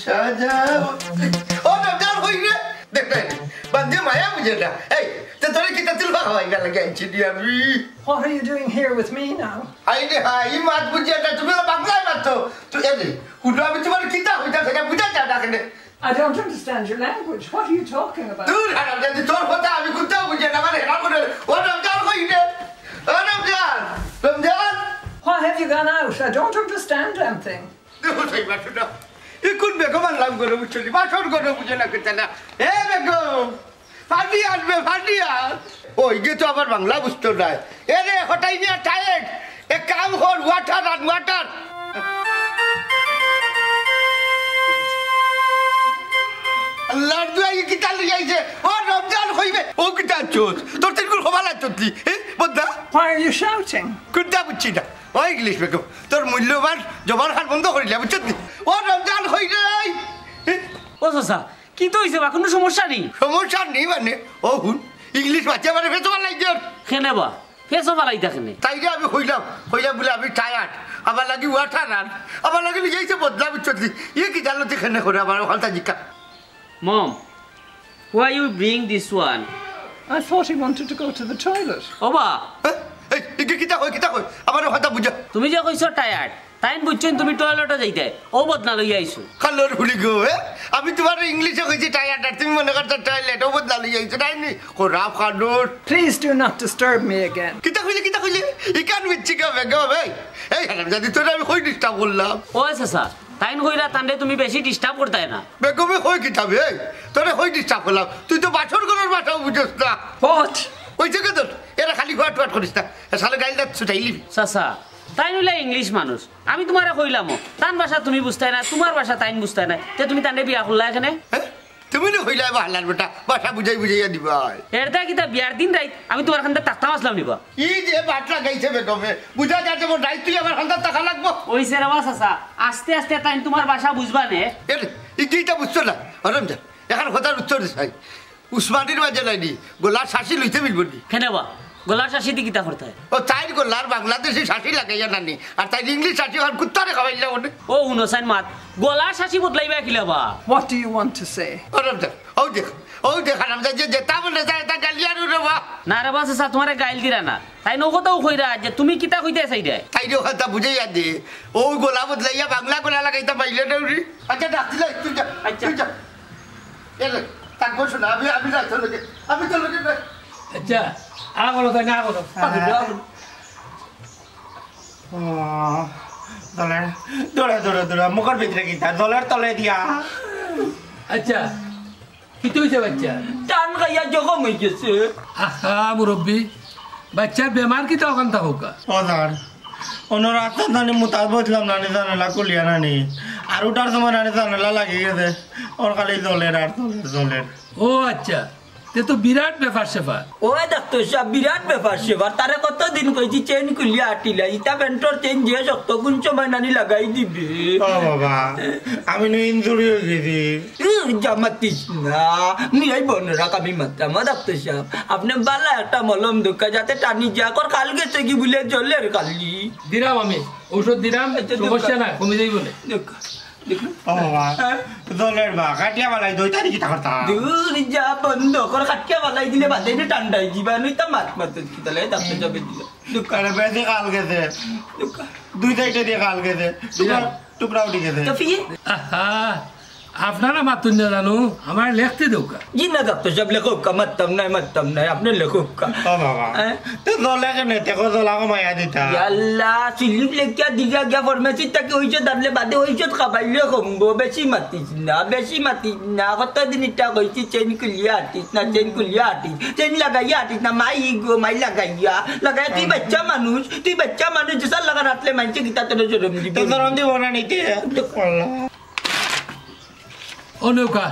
সাজা ও রমজান হই রে দেখবেন বান্দে মায়া বুঝে না এই তো তোরে কি তা তুলবা হয় না লাগে আইছি দি আমি What are you doing here with me now? I রে হাই মাত বুঝে না তুমি বাংলায় মাত তো এলে হুডো আমি তোমার কিতা হইতা সেটা বুঝা যা ডাকনে I don't understand your language. What are you talking about? দূর হারাম যদি তোর কথা আমি কোথাও বুঝে না মানে হেরা করে ও রমজান হই রে ও Ramzan Ramzan Why have you gone out? I don't understand anything. দেখো সেই বাসুটা ইকুন বেগম আল্লাহ করে বুঝলি বাসর করে বুঝে না কেতে না এ বেগম ফাটি আসবে ফাটিয়া ওই যে তো আবার বাংলা বুঝতো না এ রে হটাই নিয়ে টায়ার্ড এ কাম কর ওয়াটার আর ওয়াটার আল্লাহর দুয়াই কিতা লিয়াইছে ও রমজান হইবে ও কিতা চোদ তোর তিনগুল খোবালা চোদলি বদ্দা Why are you shouting? কোনটা বুঝছি না ও ইংলিশ বেগম তোর মূল্যবান জবান খান বন্ধ করিলে বুঝছি ও রমজান হই রে ও চাচা কি তো হইছে বা কোনো সমস্যা নেই সমস্যা নেই মানে ও হুন ইংলিশ বাচ্চা মানে ফেসো লাগছে কেনে বা ফেসও পালাই থাকেনে তাই যে আমি হইলাম বলে আমি টায়ার্ড আমার লাগি ওয়াটার আর আমার লাগি লিখেছে বদলা বুঝছি ইয়ে কি জানো এখানে করে আমার ওখানটা জিকা মম why you bring this one I thought he wanted to go to the toilet. ওবা এই কিতা কই আমার ওখানটা বুঝা তুমি যে কইছো টায়ার্ড তাইন বুঝছেন তুমি টয়লেটে যাইতে ও বদনা লই আইছো কালোর ভুলি গো আমি তোমার ইংলিশে কইছি টায়ার্ড আর তুমি মনে করছো টয়লেট ও বদলা লই আইছো তাই নি খরাব কালোর Please do not disturb me again. কিতা কইলে ইকান বিচ্ছি কা বেগম এই হারাম যদি তোর আমি কই ডিস্টার্ব করলাম ও চাচা তাইন কইরা তান্ডে তুমি বেশি ডিস্টার্ব করতাই না বেগমে কই কিতাবে তোরে কই ডিস্টার্ব করলাম তুই তো বাছর করার বাটাও বুঝছ না What? ওই যে তোর এরা খালি হোয়াট করিস না সালে গাইল দাঁত ছুটাইলি চাচা তাইন হইলা ইংলিশ মানুষ আমি তোমারে কইলাম তান ভাষা তুমি বুঝতাই না তোমার ভাষা তাইন বুঝতাই না তে তুমি তান্ডে বিয়া করলা এখানে তুমি না হইলা বাহালার বেটা ভাষা বুঝাইয়া দিবা এরদা কিতা বিয়ার দিন রাইত আমি তোমার খান্ডা তাকতাম আসলাম নিবা ই যে বাটলা গাইছে বেগমে বুঝা যাচ্ছে মোর রাইত তুই আমার খান্দার টাকা লাগবো ওই সেরাবা চাচা আস্তে আস্তে তাইন তোমার ভাষা বুঝবা নে ই কিটা বুঝছো না হরম যা এখন কথার উত্তর দিছাই উসমানির মাঝে লাইনি গোলার শাসি লইতে মিলবো নি কেনে বা গলার শাসি দি কিতা করতে হয় ও তাই গোলার বাংলাদেশি শাসি লাগাইয়া নানি আর তাই ইংলিশ শাসি আর কুত্তারে খাওয়াইলা ওনে ও হুনসাইন মাত গলার শাসি বদলাইবা কিলাবা What do you want to say? হরম যা ও দেখ হারাম যা যে তা বলে যায় তা গালিয়ার রে বা না রে বাস চাচা তোমারে গাইল দিরা না তাই নগতাও কইরা যে তুমি কিতা কইতে চাইদে তাই রে কথা বুঝাইয়া দে ও গোলা বদলাইয়া বাংলা গোলা লাগাইতা পাইলে দেউরি আচ্ছা ডাকছিলা তুই যা তুই যা এলে তাক বসো না আমি না চলে আমি চলে গে আচ্ছা আগলো তাই না আগলো দলে মুখের ভিতরে কিতা দলের তলে দিয়া আচ্ছা কি হইছে বাচ্চা টান খাইয়া জখম হই গেছে আহা মুরব্বী বাচ্চার বেমার কি তখন থাকুক ওদার অন্য রাস্তা নানি মুতাজ বসলাম নানি জানালা কুলিয়া নানি আর ওটার সময় নানি জানালা লাগিয়ে গেছে ওর খালি জলের আর জলের ও আচ্ছা তে তো বিরাট ব্যাপার সেপার ও ডাক্তার সাহেব বিরাট ব্যাপার সেবার তারে কতদিন কইছি চেন খুলিয়া আটিলা ইটা পেন্টর চেন যে শক্ত কোন সময় নানি লাগাই দিবে ও বাবা আমি নো ইনজুরি হয়ে গেছি জামাতিস না নিয়াই বনরা কামি মাত্রা ডাক্তার সাহেব আপনি বালা একটা মলম দোকা যাতে টানি যা কর কাল গেছে কি বলে জলের কালি দিলাম আমি ঔষধ দিলাম সমস্যা না কমে যাই বলে ও বাবা জলের বা কাটিয়া বালাই দই তারি কিতা করতা দূর যা বন্ধ কর কাটিয়া বালাই দিলে বাদে ঠান্ডাই দিবা নই তা মাত মাত কি তালে ডাক্তার যাবে দিলে দোকানে বেশি কাল গেছে দুই সাইডে দিয়ে কাল গেছে টুকরা উঠে গেছে আহা আপনারা মাতুন না জানো আমার লেখতে দৌকা জি না ডাক্তার সাহেব লেখক কা মাততাম নাই আপনি লেখক কা ও বাবা তো জলে কেনে তেকো জলা কমাইয়া দিতা আল্লাহ সিলিপ লেখিয়া দিগা গিয়া ফরমেসি তাকে হইছে দাবলে বাদে হইছে খাবাইলে কমবো বেশি মাতিস না কতদিন ইটা কইছি চেন কুলিয়া আটিস চেন লাগাইয়া আটিস না মাই লাগাইয়া তুই বাচ্চা মানুষ যেসা লাগা রাতলে মানছে গীতা তোর জরম দিবি তো জরম দিব না নিতে ও নৌকা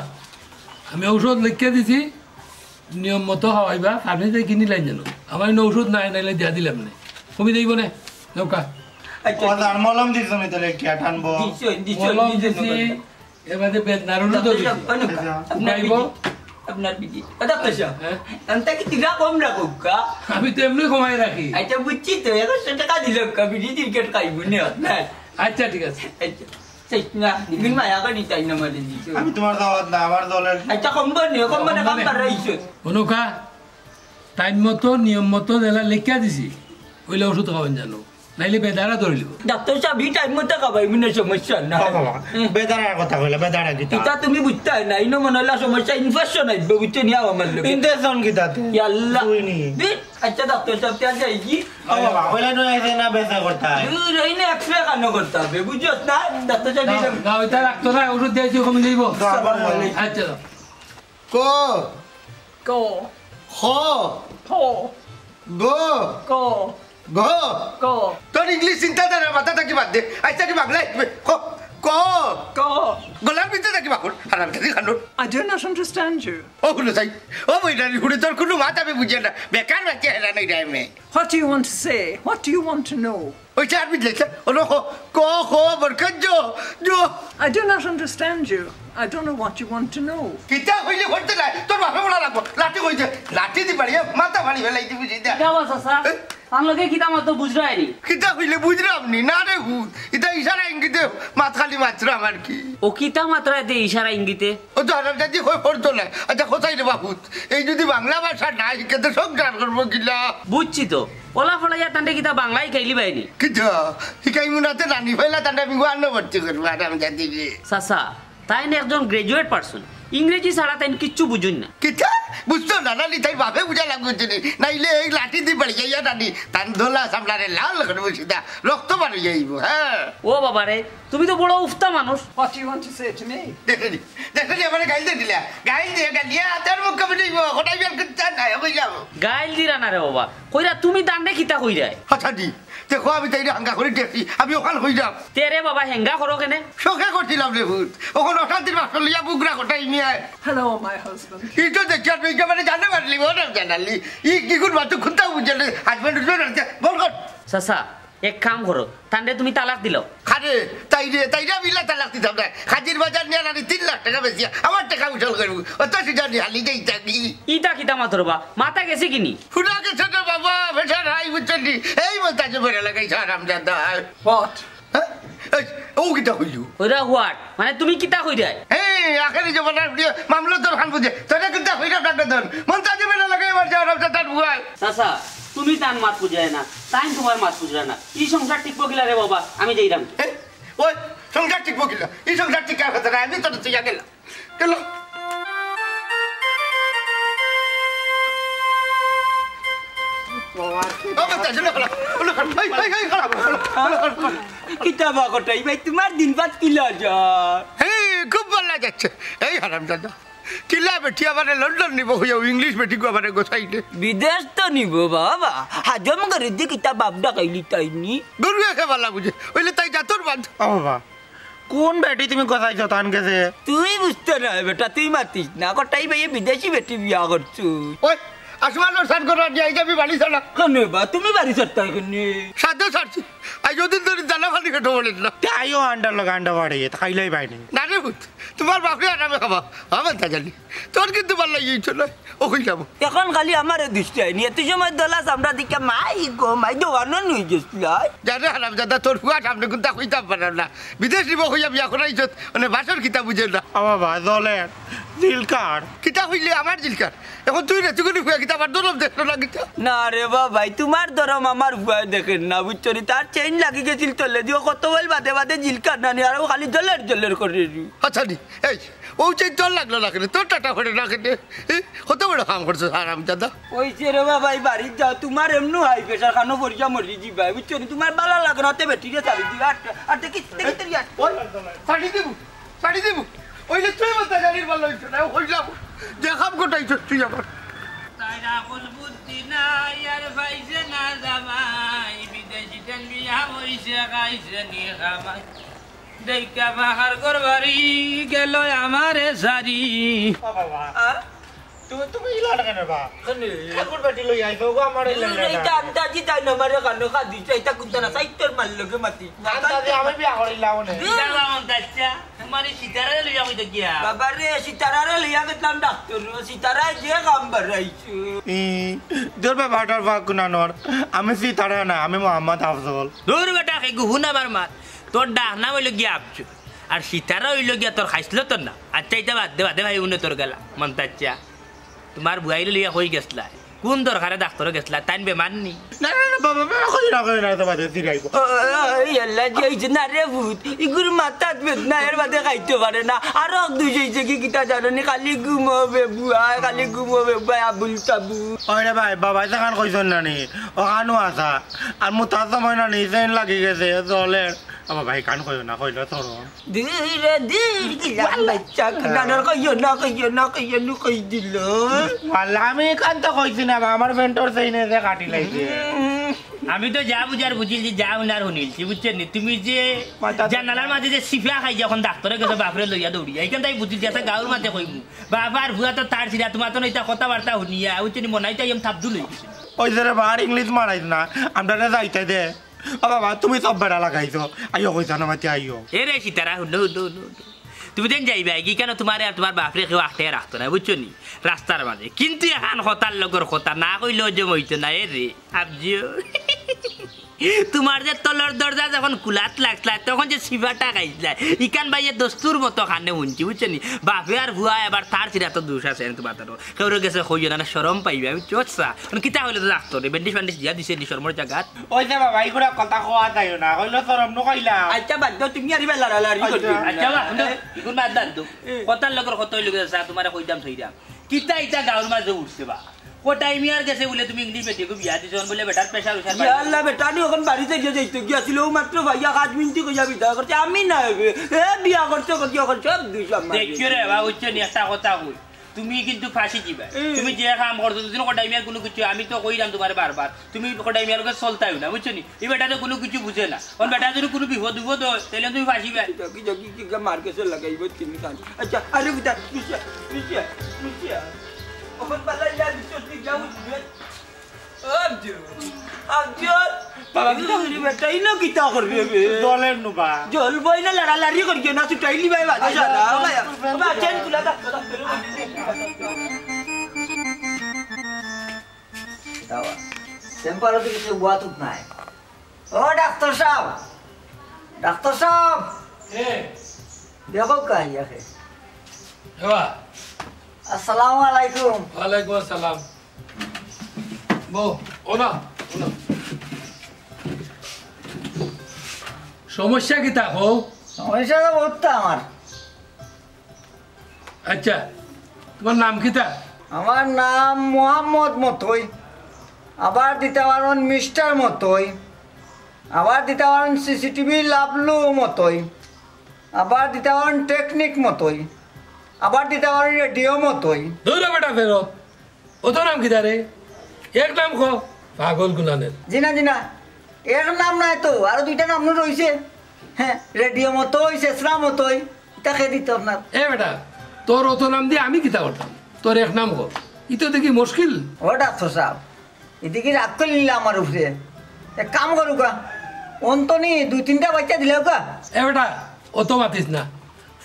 আমি ঔষধ লিখে দিছি নিয়ম মতো খাওয়াইবা ফার্মেসি কিনি লাইন জানো আমার ঔষধ নাই নাইলে দিয়া দিলাম না কমি যাইব না নৌকা মলম দিছ নি তাহলে কি টানবো মলম দিছি এবারে বেদনার ওষুধ দিছি গাইব আপনার বিজি ডাক্তার সাহেব আনতা কি দিগা কম রাখুক কা আমি তো এমনি কমাই রাখি আচ্ছা বুঝছি তো 100 টাকা দিল কা বিজি ক্রিকেট খাইব না আচ্ছা ঠিক আছে আচ্ছা চাইছ না নিবিন মায়া করে নিতাই না মারে দিছো আমি তোমার দাওয়াত না আমার দলের আচ্ছা কম্বনে কাম পারাইছো অনুকা টাইম মতো নিয়ম মতো দেলা লেখা দিছি ওইলে ওষুধ খাওয়ান জানো নাইলে বেদারা ধরে লিব ডাক্তার সাহেব টাইম মতো খাবাই মিনে সমস্যা না বাবা বেদারার কথা কইলা বেদারা কি এটা তুমি বুঝতে না ইনো মনে হলো সমস্যা ইনফেকশন হইবে বুঝতে নিয়া আমার লোক ইনজেকশন কি তাতে ইয়াল্লাহ তুইনি আচ্ছা ডাক্তার সাহেব তে যাই কি বাবা কইলা তো এসে না বেসা করতা রইনে এক্সরে কানো করতে হবে বুঝছস না ডাক্তার সাহেব না ওইটা রাখতো না ওষুধ দিয়েছি কমে যাইব আচ্ছা ক Go. খ Go. গ Go. ঘ Go. তোর ইংলিশ চিন্তা তার মাথা থাকি বাদ দে আচ্ছা কি বাংলা ক ক Go. গলার ভিতরে থাকি বাকুর হারাম থাকি খানুর I do not understand you. ও হলো তাই ও বইটারি হুড়ে তোর কোনো মাথা আমি বুঝে না বেকার বাচ্চা হেরা নাই টাইমে What do you want to say? What do you want to know? ওইটা আর বুঝলেছে ওনো ক খ বরকত জো I do not understand you. I don't know what you want to know. কিতা হইলে হইতে নাই তোর বাপে বলা লাগবো লাঠি কইছে লাঠি দি পারি মাথা ভানি ফেলাই দিবি সেটা কিতা চাচা তার লগে কিতা মতো বুঝলো আইনি কিতা হইলে বুঝলাম নি না রে হুত এটা ইশারা ইঙ্গিতে মাত খালি মাত্র আমার কি ও কিতা মাত্রা দে ইশারা ইঙ্গিতে ও তো হারাম দাদি হয়ে পড়তো না আচ্ছা কোথায় রে বাপুত এই যদি বাংলা ভাষা না শিখে তো সংসার করবো কিলা বুঝছি তো ওলা ফলা যা তান্ডে কিতা বাংলাই খাইলি বাইনি কিতা শিকাই মুনাতে রানি ফেলা তান্ডা আমি আন্ন ভর্তি করবো হারাম দাদি চাচা তাই না একজন গ্রাজুয়েট পারসন ইংরেজি ছাড়া তাই কিচ্ছু বুঝুন না কিতা বুঝতো না নানি তাই বাপে বুঝা লাগছে নাইলে এই লাঠি দি পড়ে যাইয়া নানি তান ধোলা সামলারে লাল করবো সিধা রক্ত বার হয়ে যাইব হ্যাঁ ও বাবা রে তুমি তো বড় উফতা মানুষ What do you want to say to me? দেখেনি আমার গাইল দিয়ে দিলা গাইল দিয়ে গালিয়া তার মুখ কবে নিব কোটাই বের করতে না হয়ে যাব গাইল দিরা না রে বাবা কইরা তুমি দান্ডে কিতা কইরাই হঠাৎ দেখো আমি তাই হাঙ্গা করে দেখি আমি ওখান হয়ে যাব তেরে বাবা হেঙ্গা করো কেনে শোকে করছিলাম রে ভূত ওখানে অশান্তির মাস্টার লিয়া বুকরা কোটাই নিয়ে Hello, my husband. ই তো দেখি আর তুই কেমন জানতে পারলি ওরা জানালি ই কি করে বাচ্চা খুঁজতে বুঝে হাজবেন্ড বল কর চাচা এক কাম করো তান্ডে তুমি তালাক দিল খারে তাইরে মিলা তালাক দিতাম না হাজির বাজার নিয়ে আনি 3 লাখ টাকা বেশি আমার টাকা উঠাল করবো অত সেটা হালি যাই থাকি ইটা কিতা মাতর বা মাথা গেছে কিনি শুনা গেছে তো বাবা বেটা রাই বুঝলি এই মতাজে বেড়ে লাগাইছে আরাম জাদা What? ও কিটা হইলু ওইরা হোয়াট মানে তুমি কিতা কইরাই এই আখেরি জমানার মামলা তোর খান বুঝে তোরা কিটা হইরা টাকা ধর মতাজে বেড়ে লাগাই আমার আরাম জাদার বুয়াই চাচা তুমি তান মাত বুঝায় না তাই তোমার মাত বুঝায় না এই সংসার টিকবো কিলা রে বাবা আমি যাইরাম ওই সংসার টিকবো কিলা এই সংসার টিকার কথা না আমি তোর তুই গেলাম গেল কিতাবা কটাই ভাই তোমার দিন বাদ কিলা যা খুব ভালো যাচ্ছে এই হারাম দাদা কিলা বেটি আমার লন্ডন নিব হইয়া ইংলিশ বেটি গো আমার গোসাইতে বিদেশ তো নিব বাবা হাজম করে দি কিতা বাপডা কাইলি তাইনি গরু একে ভালো বুঝে ওইলে তাই যা তোর বাদ ও বাবা কোন বেটি তুমি কোথায় তান গেছে তুই বুঝতে না বেটা তুই মাতিস না কটাই ভাই বিদেশি বেটি বিয়া করছু ওই আসমানের সান করা যাই যাবি বাড়ি ছাড়া কেন বা তুমি বাড়ি ছাড়তে কেনে সাথে ছাড়ছি আজ যদিন ধরে দানা ফানি খেতে বলেন না তাইও আন্ডার লগা আন্ডা বাড়িয়ে খাইলেই পাইনি না রে ভূত তোমার বাপরে আরামে খাবা আমার তা জানি তোর কিন্তু ভালো লাগিয়েছিল ও কই যাবো এখন খালি আমারে দৃষ্টি আইনি এত সময় দলাস আমরা দিকে মাই গো মাই দোকানো নিয়ে গেছিল জানে হারাম দাদা তোর হুয়া সামনে কিন্তু কইতাম পারাম না বিদেশ নিব হইয়া বিয়া করাইছ মানে বাসর কিতা বুঝে না ও বাবা জলের জিলকার কিতা হইলে আমার জিলকার এখন তুই রে তুই হুয়া কিতা আমার দরম দেখলো না কিতা না রে বাবাই তোমার ধরম আমার ভয় দেখেন না বুঝছো তার চেইন লাগি গেছিল তলে দিও কত বল বাদে বাদে জিলকার না নি আর খালি জলের করে আচ্ছা নি এই ও চাই তোর লাগলো না কেন তোর টাটা করে না কেন কত বড় কাম করছো আরাম দাদা ওই যে রে বাবাই বাড়ি যাও তোমার এমনি হাই প্রেশার খানো পরিচা মরি যাবাই বুঝছো তোমার ভালো লাগে না তে বেটিরে চাবি দিবা আর দেখি শাড়ি দিব ওই যে তুই বলতে জানির ভালো হইছো না হইলাম দেখাম কোটাইছ তুই আমার তাইরা কোন বুদ্ধি নাই আর পাইছে না জামাই বিদেশি তেল বিয়া হইছে খাইছে নি খামাই দেখা বাহার করবারি গেল আমারে সারি তুমি ইলা কেন বা এখন বেটি লই আইছো গো আমার এইটা আন্দাজি তাই না মারে কানো খাদি চাইতা কুনতা না সাইতর মাল লগে মাতি আন্দাজি আমি বিয়া করিলাম না দালাম দাচ্চা তোমারে সিতারে লইয়া কইতে গিয়া বাবা রে সিতারারে লইয়া গেলাম ডাক্তার সিতারায় যে কাম বাড়াইছো দরবে ভাটার ভাগ কুনানোর আমি সিতারা না আমি মোহাম্মদ আফজল দূর বেটা কে গুহুনা বার মাত তোর ডাক না হইল গিয়া আপছু আর সীতারা হইল গিয়া তোর খাইছিল তোর না আচ্ছা এটা বাদে ভাই উনি তোর গেলা মন্তাচ্ছা তোমার বুয়াইলে লিয়া হয়ে গেছলা কোন দরকারে ডাক্তারে গেছলা তাইন বেমার নি না না না বাবা কই না তো বাদে দিরাইব আল্লাহ যাইছে না রে ভূত ইগুর মাথাত বেদনা এর বাদে খাইতে পারে না আর দুইছে কি কিতা জানি খালি ঘুমোবে বুয়া খালি ঘুমোবে বুয়া আবুল তাবু ওরে ভাই বাবা যখন কইছন না নি ও কানু আসা আর মু তার সময় না নি সেন লাগি গেছে চলে আমার ভাই কান কইও না কইলো তোর ধীরে ধীরে কি বাচ্চা কানার কইও না কই দিল আল্লাহ আমি কান তো কইছি না আমার ভেন্টর সেইনে যে কাটি লাইছে আমি তো যা বুঝার বুঝিল যে যা উনার শুনিলছি বুঝছেন নি তুমি যে জানালার মাঝে যে সিফা খাই যখন ডাক্তারে গেছে বাপরে লইয়া দৌড়ি এইখান তাই বুঝিল যে একটা গাঁর মাঝে কইমু বাবার ভুয়া তো তার ছিলা তোমার তো এটা কথাবার্তা শুনিয়া বুঝছেন মনাই তাই আমি থাপদু লই গেছি ওই যে বার ইংলিশ মারাইছ না আমরা যাইতে দে ও বাবা তুমি সব বেড়া লাগাইছো আইও কইছ না মাতি আইও এ রে সীতারা হুন্ডু তুমি দেন যাইবা কি কেন তোমার আর তোমার বাপরে কেউ আটে রাখতো না বুঝছো নি রাস্তার মাঝে কিন্তু এখন হতার লগর কথা না কইলেও যে হইতো না এ রে আবজিও তোমার যে তলর দরজা যখন কুলাত লাগলা তখন যে সিফাটা খাইছিলা ইকান ভাইয়ের দস্তুর মতো খানে শুনছি বুঝছো নি বাপে আর ভুয়া এবার তার চিরা তো দোষ আছে তোমার তো কেউ গেছে হইও না সরম পাইবে আমি চোচ্ছা কিতা হইলে তো ডাক্তার ব্যান্ডিস ফ্যান্ডিস দিয়া দিছে নি শর্মর জায়গাত ওই যে বাবা এইগুলা কথা কোয়া যাইও না কইলো সরম ন কইলা আচ্ছা বাদ দাও তুমি আরিবা লাড়ালাড়ি করবে আচ্ছা বা ইগুন বাদ দাও তো কথার লগর কত হইল গেছে তোমারে কইতাম থইরাম কিতা ইটা গাঁর মাঝে উঠছে বা কোটাই মিয়ার গেছে বলে তুমি ইংলিশ বেটিকে বিয়া দিছন বলে বেটার প্রেসার উসার ইয়া আল্লাহ বেটা নি ওখান বাড়িতে গিয়ে যাইতো গিয়াছিল মাত্র ভাইয়া 5 মিনিট কইয়া বিদা করতে আমি না এ বিয়া করছো কত করছো দুইশো দেখিও রে বা উচ্চ নি একটা কথা কই তুমি কিন্তু ফাঁসি দিবা তুমি যে কাম করছো তুমি কোটাই মিয়ার কোনো কিছু আমি তো কইরাম তোমারে বারবার তুমি কোটাই মিয়ার লগে চলতাই না বুঝছো নি এই বেটা তো কোনো কিছু বুঝে না কোন বেটা যদি কোনো বিপদ হয় তাহলে তুমি ফাঁসি পাই কি মার্কেটে লাগাইব তুমি কান আচ্ছা আরে বিদা মিশিয়া ওখান পালা ইয়া দিছো তুই যাও বাবা বেটা ইনো কিতা করবে দলের নুবা জল বই না লড়ালাড়ি করি না ছুটাইলি ভাই বাজা সাদা বাবা চেন তুলা দা দাও টেম্পার দিকে সে বুয়াতুত নাই ও ডাক্তার সাহেব এ দেখো কাহিয়া হে এবা আসসালামু আলাইকুম ওয়ালাইকুম আসসালাম বো ওনা সমস্যা কি তা হো সমস্যা তো বহুত আমার আচ্ছা তোমার নাম কি তা আমার নাম মোহাম্মদ মতই আবার দিতে পারেন মিস্টার মতই আবার দিতে পারেন সিসিটিভি লাভলু মতই আবার দিতে পারেন টেকনিক মতই আবার দিতে পারেন রেডিও মতই দৌড়া বেটা ফেরত ও তো নাম কি তা রে এক নাম কো পাগল গুলানের জিনা এর নাম নাই তো আরো দুইটা নাম রয়েছে হ্যাঁ রেডিও মতই শেষরা মতই এটা খেয়ে দিত আপনার এ বেটা তোর অত নাম দিয়ে আমি কিতা করতাম তোর এক নাম কর ই তো দেখি মুশকিল ও ডাক্তার সাহেব এদিকে রাগ করে নিলে আমার উপরে এক কাম করুকা অন্তনি 2-3টা বাচ্চা দিলে কা এ বেটা অত মাতিস না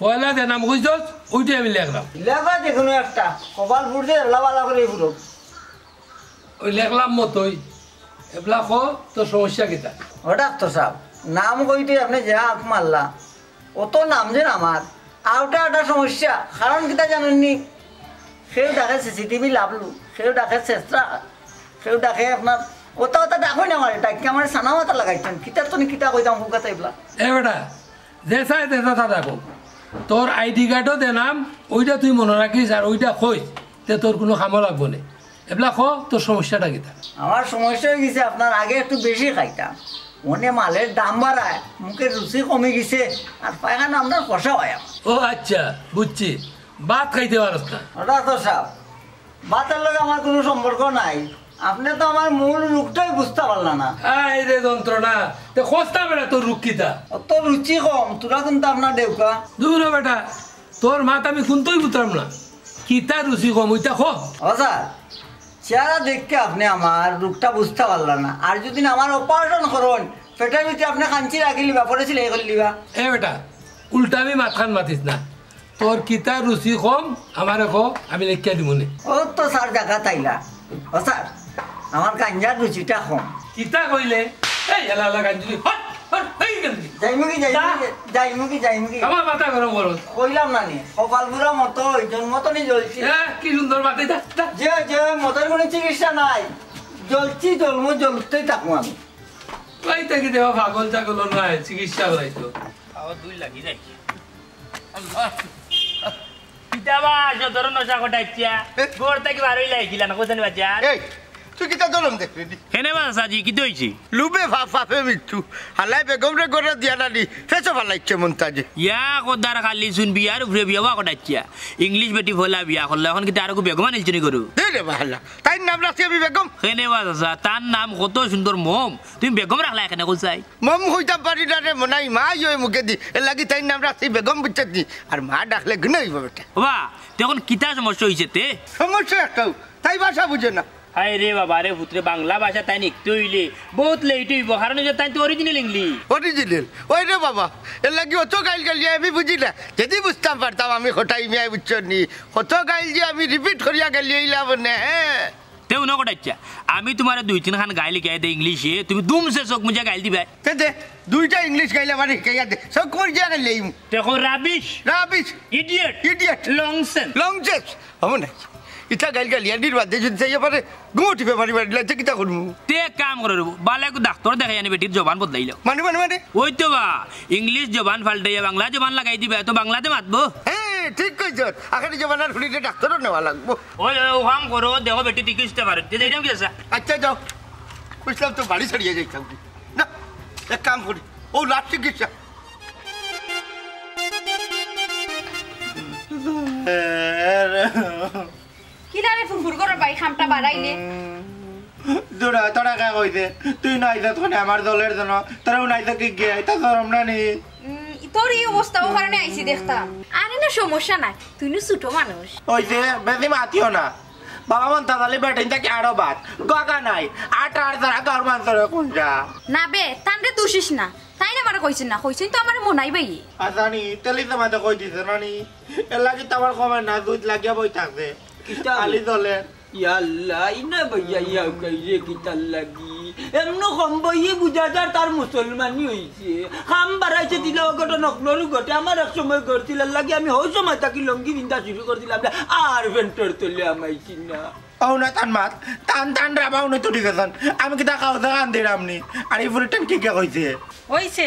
পয়লা যে নাম কইছ ওইটাই আমি লেখলাম লেখা যে কোনো একটা কপাল ফুটছে লাভালা করে ফুটো ওই লেখলাম মতোই এবলা কো তোর সমস্যা কিতা ও ডাক্তার সাহেব নাম কইতে আপনি যা আঁক মারলা অত নাম যে আমার আউটা একটা সমস্যা কারণ কিতা জানেননি সেও ডাকে সিসিটিভি লাভলু সেও ডাকে চেষ্টা সেও ডাকে আপনার ওটা ডাকই না আমার ডাকি আমার সানা মাথা লাগাইছেন কিতা তো কিতা কইতাম হুকাতে এবলা এ বেটা যে চাই দেখা তা দেখো তোর আইডি কার্ডও দে নাম ওইটা তুই মনে রাখিস আর ওইটা কইস তে তোর কোনো কামও লাগবো না এবলা কো তোর সমস্যাটা কিতা আমার সমস্যা হয়ে গেছে আপনার আগে একটু বেশি খাইতাম মনে মালের দাম বাড়ায় মুখের রুচি কমে গেছে আর পায়খানা আপনার কষা হয় ও আচ্ছা বুঝছি ভাত খাইতে পারস না ডাক্তার সাহেব বাতের লগে আমার কোনো সম্পর্ক নাই আপনি তো আমার মূল রূপটাই বুঝতে পারলেন না এই রে যন্ত্রণা তে খোঁজতা বেটা তোর রূপ কিতা অত রুচি কম তোরা কিন্তু আপনার দেউকা দূর হ বেটা তোর মাত আমি শুনতেই বুঝতাম না কিতা রুচি কম ওইটা খো ও স্যার চেহারা দেখতে আপনি আমার রূপটা বুঝতে পারলেন না আর যদি আমার অপারেশন করেন পেটের ভিতরে আপনি কাঞ্চি রাখি লিবা পরে সিলাই করে লিবা এ বেটা উল্টা আমি মাথান মাতিস না তোর কিতা রুচি কম আমারে কো আমি লেখিয়া দিব নে ও তো স্যার দেখা তাইলা ও স্যার আমার কাঞ্জার রুচিটা কম কিতা কইলে এই এলা এলা গাঞ্জুলি হট যাইমুকি আমার মাথা গরম করো কইলাম না নি সকাল পুরা মতো জন্মতনি জ্বলছি কি সুন্দর মাথা যে মতের কোনো চিকিৎসা নাই জ্বলছি জ্বলতেই থাকবো আমি ওই থেকে দেওয়া পাগল ছাগল নয় চিকিৎসা করাইতো খাওয়া 2 লাগি যাই পিতাবা সদর নশা কটাইছা গোর থেকে বারই লাগিলা না কোথায় বাজার এই তুই কিতা দলম দেখলি কেনে বাসাজি কি দইছি লুবে ফাফে মিঠু হালাই বেগম রে করে দিয়া নানি ফেসো ফালাইছে মন্তাজে ইয়া কোদার খালি শুনবি আর উপরে বিয়া কটাইছা ইংলিশ বেটি ফলা বিয়া করলে এখন কি তার কো বেগম আনিলছনি করু দে রে বাহালা তাই নাম রাখছি আমি বেগম কেনে বাসা তার নাম কত সুন্দর মম তুমি বেগম রাখলা এখানে কোথায় মম হইতা পারি না রে মনাই মা ইয়ে মুখে দি এ লাগি তাই নাম রাখছি বেগম বুঝছি দি আর মা ডাকলে গুনে হইব বেটা বাবা তখন কিতা সমস্যা হইছে তে সমস্যা একটাও তাই ভাষা বুঝে না হাই রে বাবা রে পুত্রে বাংলা ভাষা তাই নিকতে হইলে বহুত লেট হইব কারণ যে তাই তো অরিজিনাল ইংলিশ অরিজিনাল ওই রে বাবা এর লাগি অত গাইল গাইলি আমি বুঝি না যদি বুঝতাম পারতাম আমি হঠাই মিয়াই বুঝছি নি কত গাইল যে আমি রিপিট করিয়া গেলি এইলাম না হ্যাঁ তেও ন কটাচ্ছা আমি তোমার 2-3 খান গাইলি কে দে ইংলিশে তুমি দুমসে চোখ মুজা গাইল দিবা দে দুইটা ইংলিশ গাইলে মানে কে দে সব কোন জায়গা লেই দেখো রাবিশ রাবিশ ইডিয়েট লংসেন লংসেস হবে না ইটা গাইল গালি আর নির্বাদে যদি যাই পারে গুটি পেপারি বাড়িলা কিতা করমু তে কাম করে বালে কো ডাক্তার দেখাই আনি বেটির জবান বদলাইলো মানে ওই তো বা ইংলিশ জবান ফালটাইয়া বাংলা জবান লাগাই দিবা তো বাংলাতে মাতবো হ্যাঁ ঠিক কইছ আখানি জবানার খুলিতে ডাক্তারও নেওয়া লাগবো ওই কাম করো দেখো বেটি চিকিৎসা পারে তে এইরকম কি আছে আচ্ছা যাও বুঝলাম তো বাড়ি ছাড়িয়ে যাইতাম না এক কাম করি ও লাভ চিকিৎসা কিলারে ফুরফুর করে বাই খামটা বাড়াইলে দুরা তোরা কে কইছে তুই নাই তো কোনে আমার দলের জন্য তোরাও নাই তো কি গে তা শরম না নি তোর এই অবস্থা ও কারণে আইছি দেখতাম আরে না সমস্যা নাই তুই না ছোট মানুষ ওইছে বেশি মাতিও না বাবা মন তাহলে বেটেন তাকে আরো বাদ গগা নাই আট তারা তোর মানসরে কোন যা না বে তানরে দোষিস না তাই না আমার কইছেন না কইছেন তো আমার মনাই বাই আসানি তেলি তো মাতে কই দিছে নানি এর লাগি তোমার কমে না দুধ লাগিয়া বই থাকছে আলি দলে ইয়াল্লা ইনা ভাইয়া ইয়া কইরে কিতাল লাগি এমনো কম বইয়ে বুঝাদার তার মুসলমানি হইছে খাম বাড়াইছে দিল গটো নকলরু গটে আমার এক সময় করছিল লাগি আমি ওই সময় তাকি লঙ্গি বিন্দা শুরু করে দিলাম আর ভেন্টর তুলে আমাইছি না ও না টান মাত টান রাবাও না তুই গেছন আমি কি তা খাও দান দিরামনি আর এই ফুরটান কি কে কইছে হইছে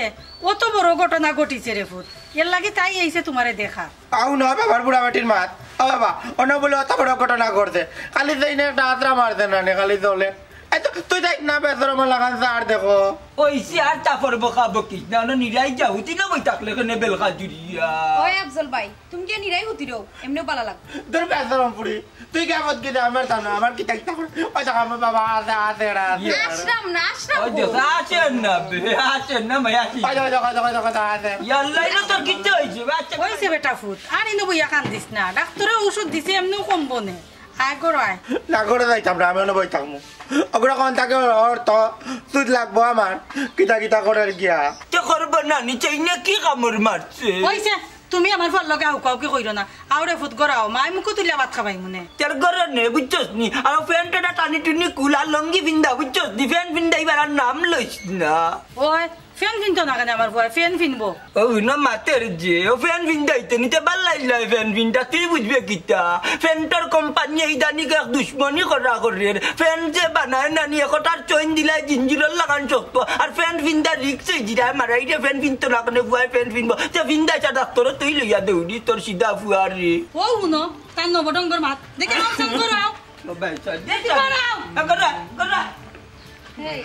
অত বড় ঘটনা ঘটিছে রে ফুট এর লাগি তাই আইছে তোমারে দেখা আউ না বাবার বুড়া মাটির মাত ও বাবা অন্য বলে অত বড় ঘটনা করছে খালি যাইনে একটা আত্রা মারতে না নে খালি দলে এই তো তুই দেখ না বেসর আমার লাগান আর দেখো ওইছে আর চাপর বকা বকি না না নিরাই যাউতি না বই থাকলে কেনে বেলকা জুরিয়া ওই আফজল ভাই তুমি কি নিরাই হতিরো এমনিও ভালো লাগ তোর বেসর পুরি তুই কে মত গিয়ে আমার সামনে আমার কি তাই তাকড় ওই তো আমার বাবা আছে আশ্রম না আশ্রম ওই দেখো আসেন না ভাই আসি আছে ইয়াল্লা ইনো তোর কিচ্ছু হইছে বাচ্চা হইছে বেটা ফুট আর ইনো বইয়া কান্দিস না ডাক্তারে ওষুধ দিছে এমনিও কমবো নে আয় করো আয় না করে যাইতাম না আমি বই থাকবো ওগুলো কোন থাকে অর্থ সুদ লাগবো আমার কিতা করার গিয়া তো করব না নিচে না কি কামড় মারছে হইছে তুমি আমার ফল লগে আউকাউকে কইরো না আউরে ফুট গরাও মাই মুকো তুইলা ভাত খাবাই মনে তের ঘরে নে বুঝছস নি আর প্যান্টটা টানি টুনি কুলা লঙ্গি বিন্দা বুঝছস দি ফ্যান বিন্দাই বার নাম লইছ না ওই ফ্যান ফিনতো না কেন আমার ভয় ফ্যান ফিনবো ও না মাতের যে ও ফ্যান বিন্দাইতে নিতে ভাল লাগলা ফ্যান বিন্দা তুই বুঝবে কিতা ফ্যানটার কোম্পানি এই দানি কে দুশ্মনী করা করে ফ্যান যে বানায় না নি একটার চইন দিলাই জিঞ্জিরল লাগান চক্ত আর ফ্যান বিন্দা রিক্সে জিরা মারাই রে ফ্যান বিনতো না কেন ভয় ফ্যান বিনবো যে বিন্দাইছা ডাক্তার তুই লইয়া দেউনি তোর সিধা ফুয়ার রে ও হুনো তাই নবডঙ্গর মাত দেখে নাও সব করাও বেচা দেখি করাও করা এই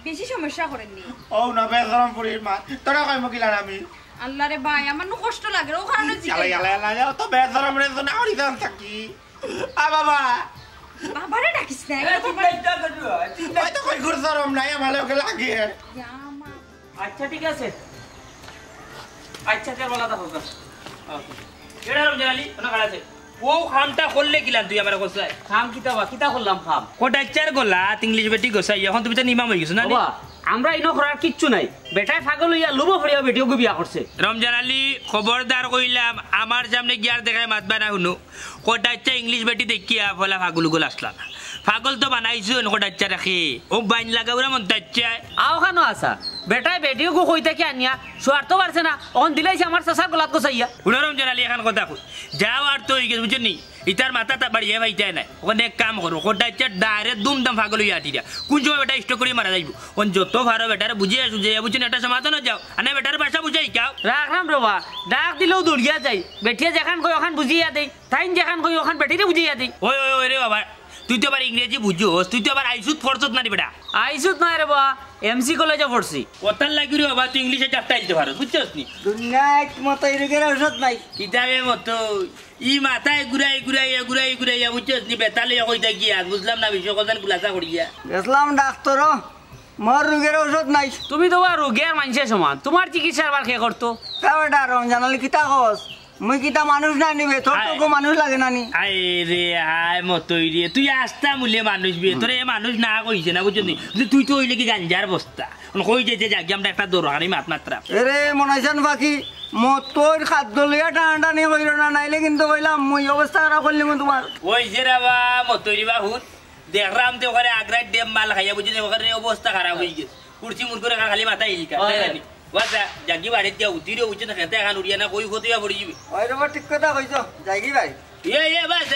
বেশি সমস্যা করেননি ও না বেসরম পুরির মা তোরা কই মকিলা আমি আল্লাহ রে ভাই আমার নু কষ্ট লাগে ও কারণে ইয়ালা তো বেসরম রে তো না ওরি দান থাকি আ বাবা বাবারে ডাকিস না ওই তো কই গুরসরম নাই আমার লগে লাগে আচ্ছা ঠিক আছে আচ্ছা বলা দাও কেডা রম জানালি কোনা কাজ আছে ও খামটা করলে কিলাম তুই আমার গোসাই খাম কিতা করলাম খাম কোটা চার গোলা ইংলিশ বেটি গোসাই এখন তুমি তো নিমাম হই গেছ না বাবা আমরা ইনো করার কিচ্ছু নাই বেটাই পাগল হইয়া লুবো ফড়িয়া বেটিও বিয়া করছে রমজান আলী খবরদার কইলাম আমার সামনে গিয়ার দেখায় মাতবা না শুনো কোটা ইংলিশ বেটি দেখিয়া ফলা ফাগুল গোল আসলা পাগল তো বানাইছো কোটা রাখি ও বাইন লাগাউরা মন তাচ্চা আও খানো আসা বেটায় বেটিও গো কইতা কি আনিয়া সোয়ার্থ পারছে না অন দিলাইছে আমার চাচার গলাত গোছাইয়া উনারম জানালি এখন কথা কই যাও আর তো হয়ে গেছে বুঝছেন নি ইতার মাথাটা বাড়িয়ে ভাইটাই নাই ওখানে এক কাম করো ওটা হচ্ছে ডাইরেক্ট দুমদাম ফাগল হইয়া আটি দিয়া কোন সময় বেটা স্টক করে মারা যাইব ওন যত ভালো বেটারে বুঝিয়ে সুঝে বুঝছেন একটা সমাধান যাও আনে বেটার ভাষা বুঝাই কাও রাখলাম রবা ডাক দিলেও দৌড়িয়া যাই বেটিয়া যেখান কই ওখান বুঝিয়া দেই তাইন যেখান কই ওখান বেটিরে বুঝিয়া দেই ওই ওই ওই রে বাবা তুই তো আবার ইংরেজি বুঝোস তুই তো আবার আইসুত ফরসত না রে বেটা আইসুত না রে বা এমসি কলেজে পড়ছি কথার লাগি রে বাবা তুই ইংলিশে চাপটা আইতে পারো বুঝছস নি দুনিয়াত মতো রোগের ঔষধ নাই কিতাবে মতো ই মাথায় ঘুরাইয়া বুঝছস নি বেতালে কইতা গিয়া বুঝলাম না বিষয় কথা খুলাসা করিয়া গেছিলাম ডাক্তার মোর রোগের ঔষধ নাই তুমি তো রোগের মানুষের সমান তোমার চিকিৎসার বার কে করতো বেটা রমজানালি কিতা কস মুই কিতা মানুষ না নিবে তোর তো মানুষ লাগে না নি আই রে আয় মতই রে তুই আস্তা মূল্যে মানুষ বে তোরে মানুষ না কইছে না বুঝছস নি তুই তো হইলে কি গাঞ্জার বস্তা কই যেতে যাকি আমরা একটা দরকারি মাত্রা এরে মনাইছেন বাকি তোর খাদ্য লিয়া টানা নিয়ে কইল না নাইলে কিন্তু কইলাম মুই অবস্থা খারাপ করলি তোমার ওই যে রাবা মতই বা হুত দেখলাম তো ওখানে আগ্রার ডেম মাল খাইয়া বুঝছিস ওখানে অবস্থা খারাপ হয়ে গেছে কুর্চি মুর করে খালি মাথা ইলিকা বাসা জাগি বাড়ি দিয়া উঠিরে উঠছে না খেতে এখন উড়িয়া না কই খতিয়া পড়ি যাবে ওই রবা ঠিক কথা কইছ যাইগি ভাই এ বাস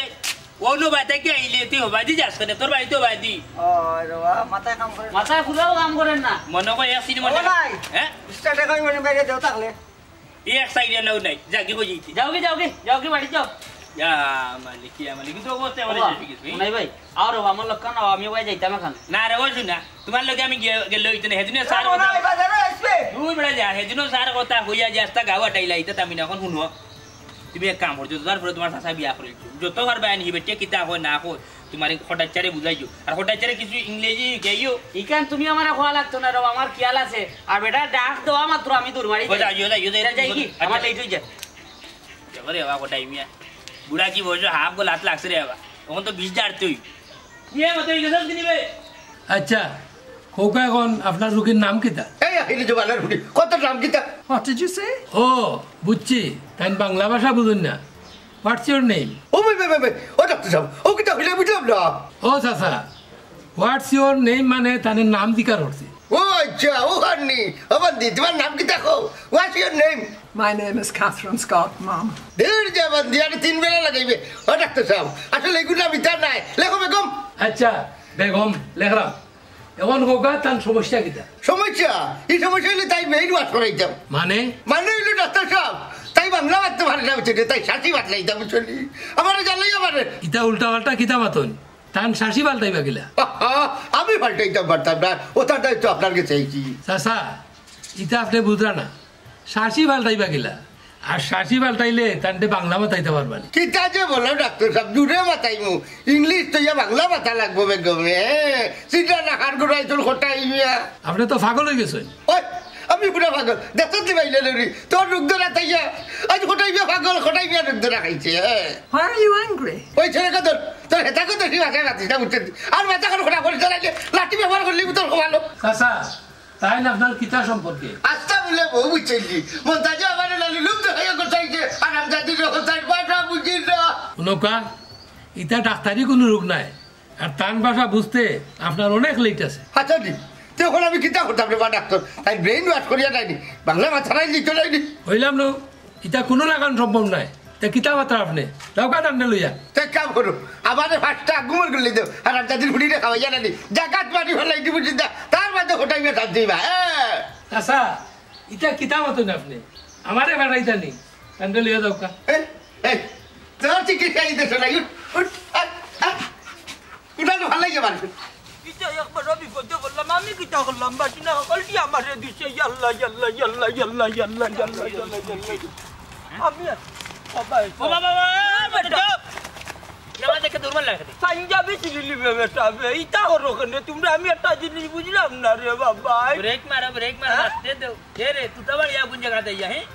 ওনো বাতে কি আইলে তুই বাদি যাস কেন তোর বাড়িতে বাদি ওই রবা মাথায় কাম করে মাথায় খুলেও কাম করেন না মনে কই এক সিনেমা হ্যাঁ স্টার্টে কই মনে বাইরে দেও থাকলে এক সাইডে নাও নাই জাগি কই যাইতি যাও কি বাড়ি যাও ইয়া মালিক তো অবস্থা বলে যাবি নাই ভাই আর আমার লোক কান আমি ওই যাইতাম এখন না রে ওই শুনা তোমার লগে আমি গেল হইতে হেদিনে সার কথা বাজারে আসবে তুই বড় যা হেদিনে সার কথা হইয়া যাস্তা গাওয়া টাইলাইতে আমি এখন শুনো তুমি এক কাম করছো তারপরে তোমার চাচা বিয়া করে যত বার বায়ান হিবে কিতা হয় না হয় তোমার হঠাৎচারে বুঝাইছো আর হঠাৎচারে কিছু ইংরেজি গেইও ইকান তুমি আমার খোয়া লাগতো না রব আমার খেয়াল আছে আর বেটা ডাক দেওয়া মাত্র আমি দূর মারি যাই কি আমার লেট হয়ে যায় এবারে বাবা কোটাই মিয়া বুড়া কি বলছো হাফ গো লাত লাগছে রে বাবা তখন তো 20,000 তুই ইয়ে মতো গেছস কি নিবে আচ্ছা খোকা এখন আপনার রোগীর নাম কিতা এই আহিলি জবানের হুডি কত নাম কিতা What did you say? ও বুঝছি তাই বাংলা ভাষা বুঝুন না হোয়াটস ইউর নেম ও বে ও ডাক্তার সাহেব ও কিতা হইলে বুঝলাম না ও চাচা হোয়াটস ইউর নেম মানে তাদের নাম দিকার হচ্ছে ও আচ্ছা ও হারনি অবন্দি তোমার নাম কিতা কো what's your name My name is Catherine Scott, Mom. দের জবান্দি আর 3 বেলা লাগাইবে ও ডাক্তার সাহেব আসলে এগুলা বিচার নাই লেখো বেগম আচ্ছা বেগম লেখলাম এখন খোকা তার সমস্যা কিতা সমস্যা এই সমস্যা হলে তাই মেইন ওয়াশ করাইতাম মানে হইলো ডাক্তার সাহেব তাই বাংলা বাড়তে পারে না বুঝলি তাই শাসি বাতলাইতাম বুঝলি আমার জানলাই আমার ইটা উল্টা পাল্টা কিতা মাতন তান শাসি পাল্টাইবা গিলা আমি পাল্টাইতাম পারতাম না ওটার দায়িত্ব আপনার কাছে চাইছি চাচা ইটা আপনি বুঝরা না শাসি পাল্টাইবা গিলা আর শাসি পাল্টাইলে তান্তে বাংলা মাতাইতে পারবা না কিতা যে বললাম ডাক্তার সাহেব দূরে মাতাইমু ইংলিশ তো ইয়া বাংলা মাথা লাগবো বেগমে সিটা না হার গোড়াই তোর খোটাই মিয়া আপনি তো পাগল হয়ে গেছেন ওই আমি পুরা পাগল দেখতে পাইলে রে তোর রোগ ধরা তাইয়া আজ খোটাই মিয়া পাগল খোটাই মিয়া রোগ ধরা খাইছে Why are you angry? ওই ছেলে কত তোর হেতা কত ঠিক আছে রাতি না উঠতে আর মাথা করে খোটা করে চালাইলে লাঠি ব্যবহার করলি তোর ভালো চাচা তাই না আপনার কিতা সম্পর্কে আচ্ছা বলে বউ বুঝছি মন্তাজে আমার লালি লুপ দেখাইয়া কোথাইছে আর আমি জাতি কোথায় পাঠা বুঝি না নৌকা ইটা ডাক্তারি কোনো রোগ নাই আর তান ভাষা বুঝতে আপনার অনেক লেট আছে আচ্ছা জি তখন আমি কিতা করতাম রে বা ডাক্তার তাই ব্রেন ওয়াশ করিয়া যায়নি বাংলা মাথা নাই লিখতে যায়নি হইলাম নো ইটা কোনো লাগান সম্ভব নাই তা কিতা মাত্রা আপনি নৌকা টান্ডে লইয়া তাই কাম করো আমাদের ফার্স্টটা গুমর করলে দেও আর আমি জাতির ফুটিতে খাওয়াই জানি জাকাত মাটি ফেলাই দিব চিন্তা তার মধ্যে হোটাইবে থাক দিবা চাচা ইটা কিতা মতন আপনি আমারে বেড়াই জানি টান্ডে লইয়া নৌকা তোর চিকিৎসা দিতে শোনাই উঠা তো ভালো লাগে মানুষ একবার বিপদে বললাম আমি কিতা করলাম বাকি না সকলটি আমার দিছে ইয়াল্লা ইয়াল্লা ইয়াল্লা ইয়াল্লা ইয়াল্লা ইয়াল্লা ইয়াল্লা আমি সবাই ও বাবা বেটা কেমন দেখে দুর্বল লাগে পাঞ্জাবি চিলি বেটা ইতা করো কেন তোমরা আমি একটা জিনিস বুঝলাম না রে বাবা ব্রেক মারো আসতে দাও রে তুই তো বাড়ি আগুন জায়গা দেয়া হ্যাঁ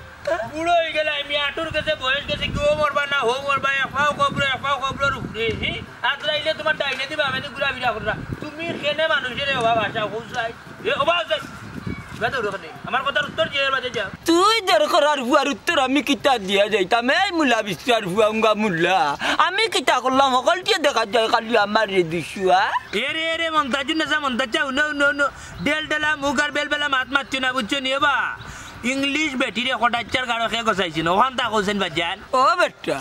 বুড়ো হয়ে গেলে আমি আটুর কাছে বয়স গেছে কেউ মরবা না হো মরবা এফাও কবর উপরে হাত রাইলে তোমার ডাইনে দিবা আমি তো ঘুরা ফিরা করবা তুমি কেনে মানুষের অভাব আশা হুসাই এ অভাব যাই আমার কথার উত্তর দিয়ে বাজে যাও তুই দরকার আর বুয়ার উত্তর আমি কিতা দিয়া যাইতাম এই মুলা বিশ্বাস বুয়াঙ্গা মুল্লা আমি কিতা করলাম সকলকে দেখা যায় খালি আমার রে দিশুয়া এরে মন্তাজু না মন্তাজা উনো ডেল ডেলা মুগার বেল বেলা মাত মারছো না বুঝছো নিয়ে বা ইংলিশ বেটিরে হঠাৎচার গাড়ো খেয়ে গসাইছি না ওখান তা কইছেন বাজান ও বেটা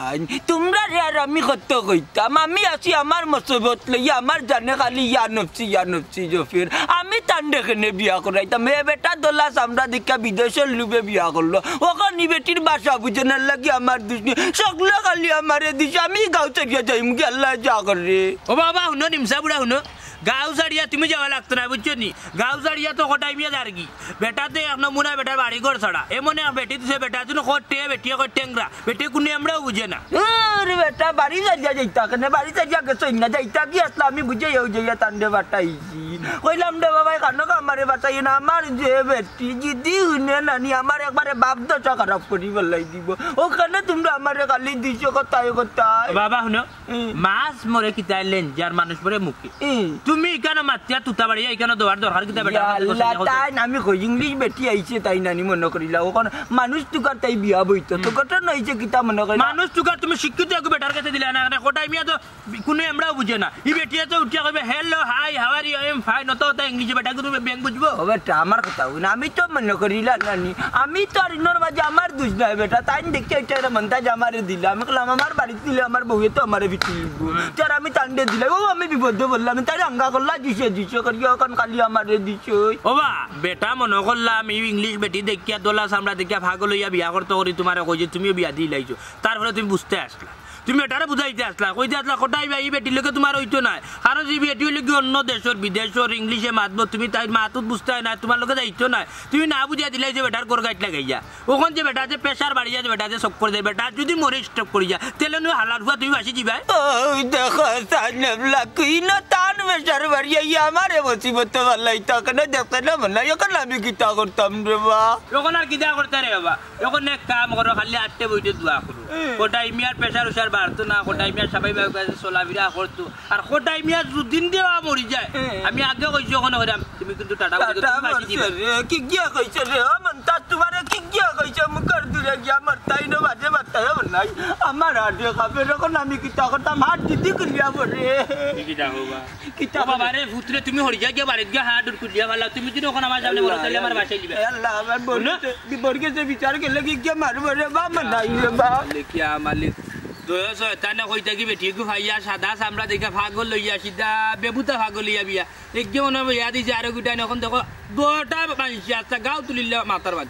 তোমরা আর আমি কত কইতাম আমি আছি আমার মসবত লইয়া আমার জানে খালি ইয়া নফসি জফির আমি তান দেখে বিয়া করাইতাম এ বেটা দোলা সামরা দেখা বিদেশের লুবে বিয়া করলো ওখানে বেটির বাসা বুঝনের লাগি আমার দুষ্টি সকলে খালি আমারে দিছে আমি গাঁও চড়িয়া যাইম কি আল্লাহ যা করে ও বাবা হুনো নিমসা বুড়া হুনো গাঁও সারিয়া তুমি যাওয়া লাগতো না বুঝছো নি গাঁও সারিয়া তো হটাই মিয়া আর কি বেটাতে এক নমুনা বেটার বাড়ি ঘর ছাড়া এমন বেটি দিছে বেটা তুমি খটে বেটিয়ে টেংরা বেটি কোনো আমরাও বুঝে না আরে বেটা বাড়ি সারিয়া যাইতা কেন বাড়ি সারিয়া গেছ না যাইতা কি আসলে আমি বুঝে যাইয়া তান্ডে বাটাইছি কইলাম দে বাবা কানো আমারে বাটাই না আমার যে বেটি যদি হুনে নানি আমার একবারে বাপ দশা খারাপ করি বলাই দিব ওখানে তোমরা আমারে খালি দিছো কথায় বাবা হুনো মাছ মরে কি তাইলেন যার মানুষ পরে মুখে তুমি কেন মাতিয়া তুতা বাড়িয়া এখানে দেওয়ার দরকার কি বেটা তাই আমি কই ইংলিশ বেটি আইছে তাই নানি মনে করিলা ওখানে মানুষ তুকার তাই বিয়া বইতো তো ঘটনা হইছে কিতা মনে করি মানুষ তুকার তুমি শিক্ষিত এক বেটার কাছে দিলা না কোটাই মিয়া তো কোনো আমরাও বুঝে না ই বেটিয়া তো উঠিয়া কইবে hello hi how are you I am fine তো তা ইংলিশে বেটা তুমি ব্যাংক বুঝবো ও বেটা আমার কথা না আমি তো মনে করিলা নানি আমি তো আর ইনোর মাঝে আমার দোষ নাই বেটা তাই দেখে এটা মনটা জামারে দিলা আমি কইলাম আমার বাড়িতে দিলে আমার বউয়ে তো আমারে বিটি লিখবো তার আমি টান্ডে দিলা ও আমি বিপদে বললাম তাই আঙ্গা করলা দিছে করিয়া এখন খালি আমারে দিছে ওবা বেটা মনে করলাম ইংলিশ বেটি দেখিয়া দোলা সামরা দেখিয়া ভাগ লইয়া বিয়া করতে করি তোমার কই যে তুমিও বিয়া দিয়ে লাইছো তারপরে তুমি বুঝতে আসলা তুমি এটারে বুঝাইতে আসলা কইতে আসলা কোটাই ভাই এই বেটির লোকে তোমার হইতো না কারণ যে বেটি হইলে কি অন্য দেশের বিদেশের ইংলিশে মাতবো তুমি তাই মাতুত বুঝতে হয় না তোমার লোকে যাইতো না তুমি না বুঝিয়া দিলাই যে বেটার গোর গাইট লাগাইয়া ওখান যে বেটা যে প্রেশার বাড়ি যায় বেটা যে সব করে দেয় বেটা যদি মরে স্টপ করি যা তাহলে তুমি হালার হুয়া তুমি বাসি যাবে ওই দেখো সানবলা কই না তান প্রেশার বাড়িয়া আমারে মুসিবত বলাই তখন দেখতে না মনে এখন আমি কিতা করতাম রে বা এখন আর কিতা করতে রে বাবা এখন এক কাম করো খালি আটটে বইতে দোয়া করো কোটাই মিয়ার প্রেশার উসার বাড়তো না কোটাই মিয়ার সবাই চলাফেরা করতো আর কোটাই মিয়ার দুদিন দেওয়া মরি যায় আমি আগে কইছি ওখানে কইরাম তুমি কিন্তু টাটা কি গিয়া কইছে রে মনটা তোমারে কি গিয়া কইছে মুখর দূরে গিয়া আমার তাই না বাজে বাতায় নাই আমার আডে খাবে যখন আমি কিতা করতাম হাত দিদি করিয়া পড়ে কিতা হবা কিতা বাবা রে পুত্রে তুমি হরি যা গিয়া বাড়িতে গিয়া হাত কুলিয়া ভালা তুমি যদি ওখানে আমার সামনে বড় তাহলে আমার বাসায় দিবে আল্লাহ আমার বলে বিবর্গে যে বিচার গেলে কি গিয়া মারবে রে বা নাই রে বা লেখিয়া মালিক দয়স তানে কইতা কি বেটি গু ভাইয়া সাদা সামরা দেখা ভাগল লইয়া সিধা বেবুতা ভাগল লইয়া বিয়া একজন মনে ইয়া দিছে আর গুটা এখন দেখো দুটা মানসি আচ্ছা গাও তুলিলে মাতার বাদ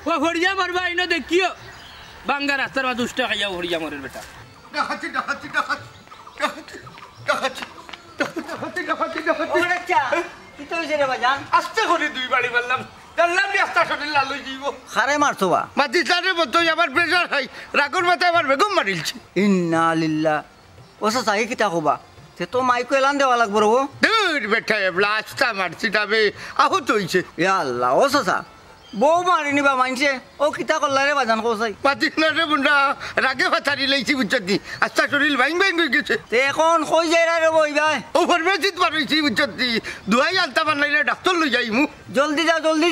ও হরিয়া মারবা ইনো দেখিও বাঙ্গা রাস্তার মা দুষ্টা খাইয়া হরিয়া মরের বেটা আস্তে করে দুই বাড়ি বললাম খারে মারছো বা মাতিসারে বলতো আমার প্রেশার হাই রাগর মাথায় আমার বেগম মারিলছে ইন্না লিল্লাহ ও সাই কিতা কবা তে তো মাইকো এলান দেওয়া লাগবো রবো দূর বেটা এবলা আস্তা মারছি তবে আহত হইছে ইয়া আল্লাহ ও সাসা বউ মারিনি বা মানছে ও কিতা করলা রে বাজান কোসাই মাতিসারে বুন্ডা রাগে ফাতারি লাইছি বুঝছতি আস্তা শরীর ভাঙ ভাঙ হয়ে গেছে তে এখন কই যাই রে বই ভাই ও ফরমেসিত পারইছি বুঝছতি দুয়াই আলতা বানাইলে ডাক্তার লই যাইমু জলদি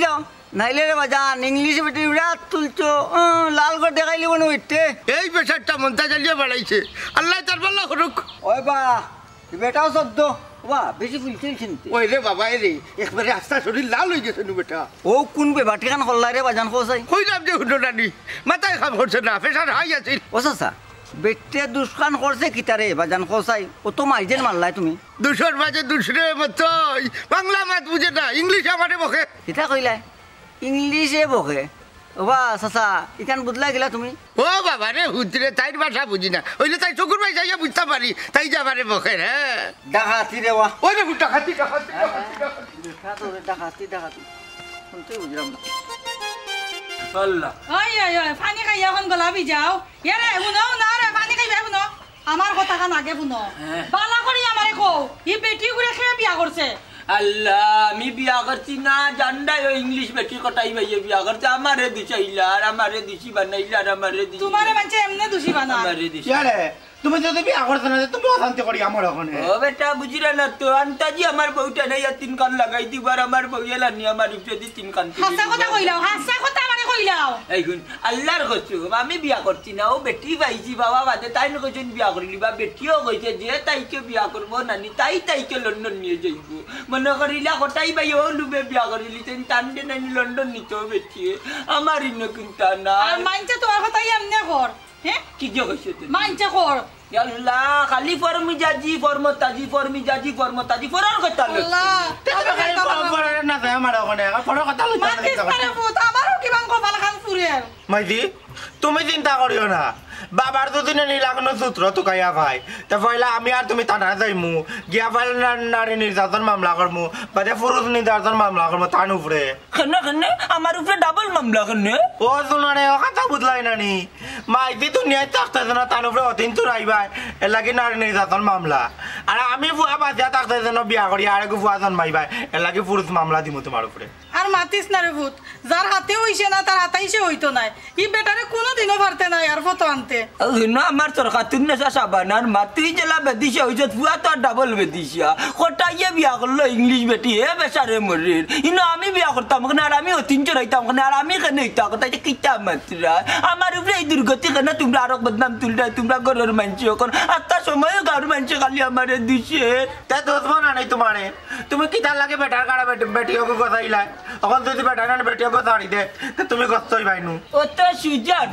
যাও নাইলে রে বাজান ইংলিশ বেটি বিরাট তুলছো লাল করে দেখাইলি বনু ইটে এই প্রেশারটা মনটা জ্বালিয়ে বাড়াইছে আল্লাহ তার পাল্লা করুক ওই বা বেটাও শব্দ বা বেশি ফুলছিল চিনতে ওই রে বাবা রে একবারে আস্তা শরীর লাল হয়ে গেছে নু বেটা ও কোন বেবা ঠিকান করলা রে বাজান কোসাই কইলাম যে হুন্ডো নানি মাথায় খাম করছে না প্রেশার হাই আছে ও সাসা বেটে দুষ্কান করছে কিতারে বাজান কোসাই ও তো মাইজেন মারলাই তুমি দুশোর মাঝে দুসরে মতো বাংলা মাত বুঝে না ইংলিশ আমারে বকে কিতা কইলাই ইংলিশে বকে ও বা সাসা ইখান বুঝলাই গেলা তুমি ও বাবা রে হুতরে তাইর ভাষা বুঝি না ওইলে তাই চকুর ভাই যাইয়া বুঝতে পারি তাই যাবারে বকে রে ডাকাতি রে ওয়া ওই রে ডাকাতি শুনতে বুঝলাম না আল্লাহ ওই পানি খাই এখন গোলাপি যাও ইয়ারে শুনো না রে পানি খাইবে শুনো আমার কথা খান আগে শুনো বালা করি আমারে কও ই বেটি করে খেয়ে বিয়া করছে আল্লাহ আমি বিয়া করছি না জান্ডাই ইংলিশ বেটি কটাই ভাইয়ে বিয়া করছে আমারে দিছাইলা আর আমারে দিছি বানাইলা আর আমারে দিছি তোমারে মানছে এমনে দোষী বানা আমারে দিছি ইয়ারে তুমি যদি বিয়া করছ না তুমি অশান্তি করি আমার ওখানে ও বেটা বুঝিরা না তো আন্তাজি আমার বউটা নাই তিন কান লাগাই দিবার আমার বউয়েলা নি আমার উপরে তিন কান হাসা কথা কইলাও হাসা কথা মানে কইলাও এই গুণ আল্লাহর কসম আমি বিয়া করছি না ও বেটি পাইছি বাবা বাদে তাই না কইছেন বিয়া করিলি বা বেটিও কইছে যে তাইকে বিয়া করবো নানি তাইকে লন্ডন নিয়ে যাইব মনে করিলা কটাই ভাই ও লুবে বিয়া করিলি তেন টান্ডে নানি লন্ডন নিতে বেটি আমার ইন্ন কিনতা না আর মানছে তোমার কথাই এমনি কর হ্যাঁ কি যে কইছে তুই মানছে কর আল্লাহ খালি ফরমিজাজি ফরমতাজি ফরার কথা আল্লাহ তুমি খালি ফর না যায় আমার ওখানে ফর কথা লইতা মাতিস পারে ভূত আমারও কিমান কপাল খান ফুরে মাইদি তুমি চিন্তা করিও না বাবার দুদিনে নিলাগনো সূত্র তুকাইয়া ভাই তা পয়লা আমি আর তুমি টানা যাইমু গিয়া পাইলে নারী নির্যাতন মামলা করমু বাদে পুরুষ নির্যাতন মামলা করমু তার উপরে খানে আমার উপরে ডাবল মামলা খানে ও শোনারে ও কথা বুঝলাই নানি মাইদি দুনিয়ায় থাকতেছে না তার উপরে অতিন চুরাইবাই এর লাগি নারী নির্যাতন মামলা আর আমি ফুয়া বাঁচিয়া থাকতেছে না বিয়া করি আর ফুয়া জন্মাইবাই এর লাগি পুরুষ মামলা দিমু তোমার উপরে আর মাতিস না রে ভূত যার হাতে হইছে না তার হাতাইছে হইতো নাই ই বেটারে কোনোদিনও পারতে নাই আর ফটো আনতে আমার সরকার তুই সাবানার মাতুই জেলা বেদিছে হইছে ফুয়া তো ডাবল বেদিছা কটাইয়ে বিয়া করলো ইংলিশ বেটি হে বেচারে মরির ইনো আমি বিয়া করতাম কেন আর আমি অতিন চড়াইতাম কেন আর আমি কেন হইতা কথা কিতা মাত্রা আমার উপরে এই দুর্গতি কেন তোমরা আরো বদনাম তুলটাই তোমরা ঘরের মানুষ এখন একটা সময় ঘর মানুষ খালি আমারে দিছে তা দোষ বানা নাই তোমারে তুমি কিতার লাগে বেটার কাড়া বেটিও গজাইলা তখন যদি বেটার বেটিও গজাড়ি দে তা তুমি গছই পাইনু ও তো সুজান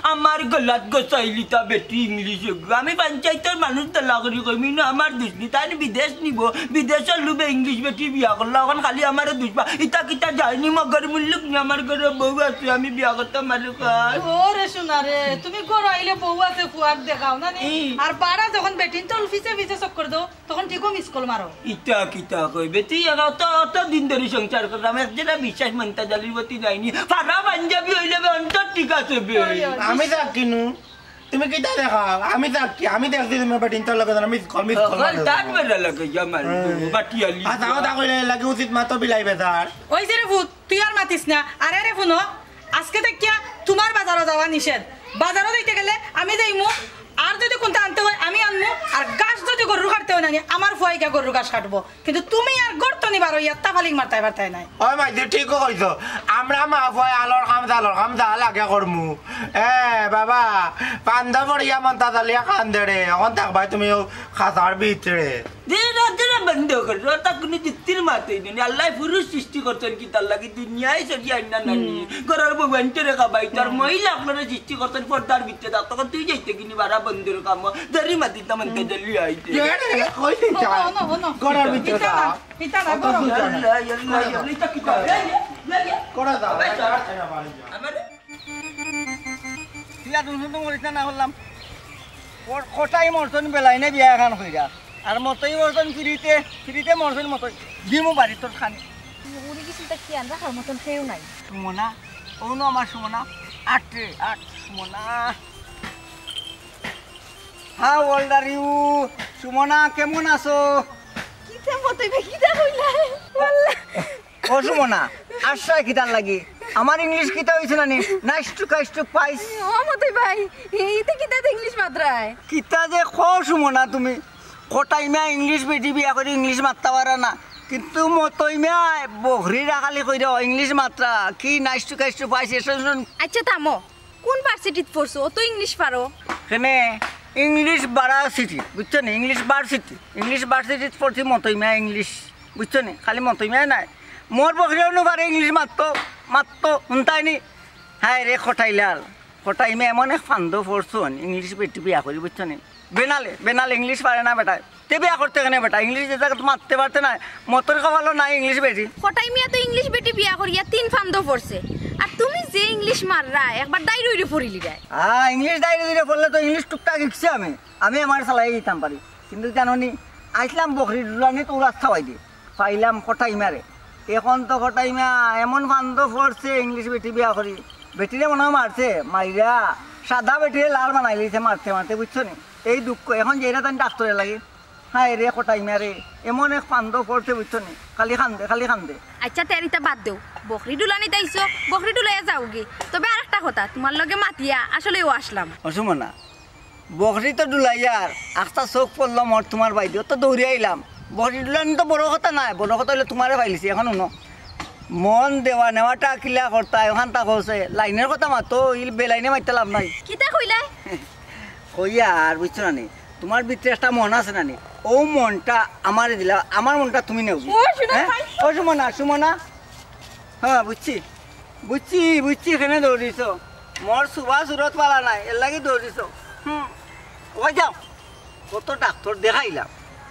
আমার গলাত গছাইলি তা বেটি ইংলিশ আমি পঞ্চায়েতের মানুষ তো লাগরি কইমি না আমার দুষ্টি তাই বিদেশ নিব বিদেশের লুবে ইংলিশ বেটি বিয়া করলো এখন খালি আমার দুষ্পা ইটা কিটা যায়নি মগর মুল্লুক নি আমার ঘরে বউ আছে আমি বিয়া করতাম মালুক ও রে সোনা রে তুমি ঘর আইলে বউ আছে ফুয়ার দেখাও না আর পাড়া যখন বেটিন তো অফিসে চক্কর দাও তখন ঠিকও মিস কল মারো ইটা কিটা কই বেটি অত দিন ধরে সংসার করলাম একজনা বিশ্বাস মানতা জালিবতী যায়নি পাড়া পাঞ্জাবি হইলে অন্তর ঠিক আছে আমি যাক কিনু তুমি কিটা দেখাও আমি যাক কি আমি দেখছি তুমি বেটিন তোর লগে মিস কল তার বেলা লাগে জামাল বাটিয়ালি আতাও তা কইলে লাগে উচিত মাতো বিলাইবে তার ওই যে রে ভূত তুই আর মাতিস না আরে রে ফোনো আজকে দেখিয়া তোমার বাজারও যাওয়া নিষেধ বাজারও দিতে গেলে আমি যাইমু আর যদি কোনটা আনতে হয় আমি আনবো আর গাছ যদি গরু কাটতে হয় না আমার ফুয়াইকে গরু গাছ কাটবো কিন্তু তুমি আর গর্ত নিবার ইয়া তাফালিং মারতাই নাই ওই মাইদি ঠিক কইছো আমরা মা ফুয়াই আলোর কাম যা লাগে করমু বাবা পান্দা পড়িয়া মন্তা দালিয়া কান্দে রে এখন থাকবাই তুমি খাসার ভিতরে দিনে বন্ধ করছো তা কোনো জিত্তির মাতেই নেই আল্লাহ পুরুষ সৃষ্টি করছেন কি তার লাগি দুনিয়ায় সরি আইনা নানি ঘরের ভগবানকে রেখা বাই তার মহিলা আপনারা সৃষ্টি করছেন পর্দার ভিতরে তার তখন তুই যাইতে কিনি বারা বন্ধুর কাম দারি মাতি তেমন জলি আইতে ঘরের ভিতরে কটাই মরছন বেলাই নে বিয়া এখন হইরা আর মতই মরছন ফ্রিতে মরছন মতই দিমু বাড়ি তোর খানি উড়ি কিছু তা কি আন রাখার মতন কেউ নাই সুমনা ও নো আমার সুমনা আট Sumona how old are you Sumona কেমন আছো কিতে মতই কিটা কইলা ও সুমনা আশা কিটার লাগি আমার ইংলিশ কিটা হইছে না নি নাইস টু পাইস ও মতই ভাই এইতে কিটা ইংলিশ মাত্রায় কিতা যে খো সুমনা তুমি কটাইমা ইংলিশ বেটি বিয়া করে ইংলিশ মারতে পারা না কিন্তু মতইমা বহরি রাখালি কইরা ইংলিশ মাত্রা কি নাইস টু পাইস এসন আচ্ছা থামো কোন ভার্সিটিত পড়ছো ও তো ইংলিশ পারো কেনে ইংলিশ ভার্সিটি বুঝছো নি ইংলিশ ভার্সিটিত পড়ছি মতইমা ইংলিশ বুঝছো নি খালি মতইমা নাই মোর বকরিও নো পারে ইংলিশ মাত্র শুনতাইনি হ্যাঁ রে কটাইমা এমন এক ফান্দ পড়ছো ইংলিশ বেটি বিয়া করি বুঝছো নি বেনালে ইংলিশ পারে না বেটা তে বিয়া করতে কেন বেটা ইংলিশ যে মারতে পারতে না মতর কপালো নাই ইংলিশ বেটি কটাই মিয়া তো ইংলিশ বেটি বিয়া করিয়া 3 ফান্দ পড়ছে আর তুমি যে ইংলিশ মাররা একবার ডাইরি উড়ে পড়িলি রে ইংলিশ ডাইরি উড়ে পড়লে তো ইংলিশ টুকটাক শিখছি আমি আমার চালাই দিতাম পারি কিন্তু জানোনি আইসলাম বকরি দুলানি তো রাস্তা পাই দি পাইলাম কটাইমারে এখন তো কটাইমা এমন ফান্দ পড়ছে ইংলিশ বেটি বিয়া করি বেটিরে মনে মারছে মাইরা সাদা বেটিরে লাল বানাই লিছে মারতে বুঝছো নি এই দুঃখ এখন যেটা তাই ডাক্তারে লাগে হ্যাঁ রে কটাইমা রে এমন এক ফান্দ পড়ছে বুঝছো নি খালি খান্দে আচ্ছা তেরিতা বাদ দেও বকরি ডুলানি তাইছো বকরি ডুলাইয়া যাওগি তবে আরেকটা কথা তোমার লগে মাতিয়া আসলে ও আসলাম অসুমনা বকরি তো ডুলাইয়ার আস্তা চোখ পড়লো মর তোমার বাইদেও তো দৌড়ে আইলাম বকরি ডুলানি তো বড় কথা নাই বড় কথা হলে তোমারে পাইলিছি এখন শুনো মন দেওয়া নেওয়াটা কিলা করতা ওখান তা কছে লাইনের কথা মাতো ইল বেলাইনে মারতে লাভ নাই কিতা কইলাই কইয়া আর বুঝছো না নি তোমার ভিতরে একটা মন আছে না নি ও মনটা আমারে দিলা আমার মনটা তুমি নেও ও সুমনা হ্যাঁ বুঝছি এখানে দৌড়িছ মোর সুবা সুরত পালা নাই এর লাগে দৌড়িছ ওই যাও কত ডাক্তার দেখাইলাম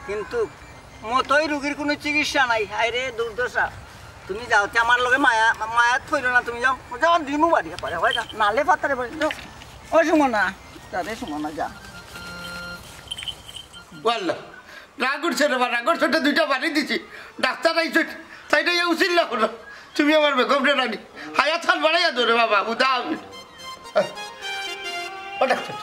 কিন্তু মতোই রোগীর কোনো চিকিৎসা নাই হায়রে দুর্দশা তুমি যাওতে আমার লগে মায়াত থইল না তুমি যাও দিমু বাড়ি পারে হয় যা নালে পাতারে বাড়ি যাও ও সুমনা সুমনা যা বললো রাগুর ছেলে বা রাগুর ছোট দুইটা বাড়ি দিছি ডাক্তার আইছে তাইটা উচিত না হলো তুমি আমার বেগমটা রানি হায়াত খান বাড়াইয়া ধরে বাবা উদা আমি ও ডাক্তার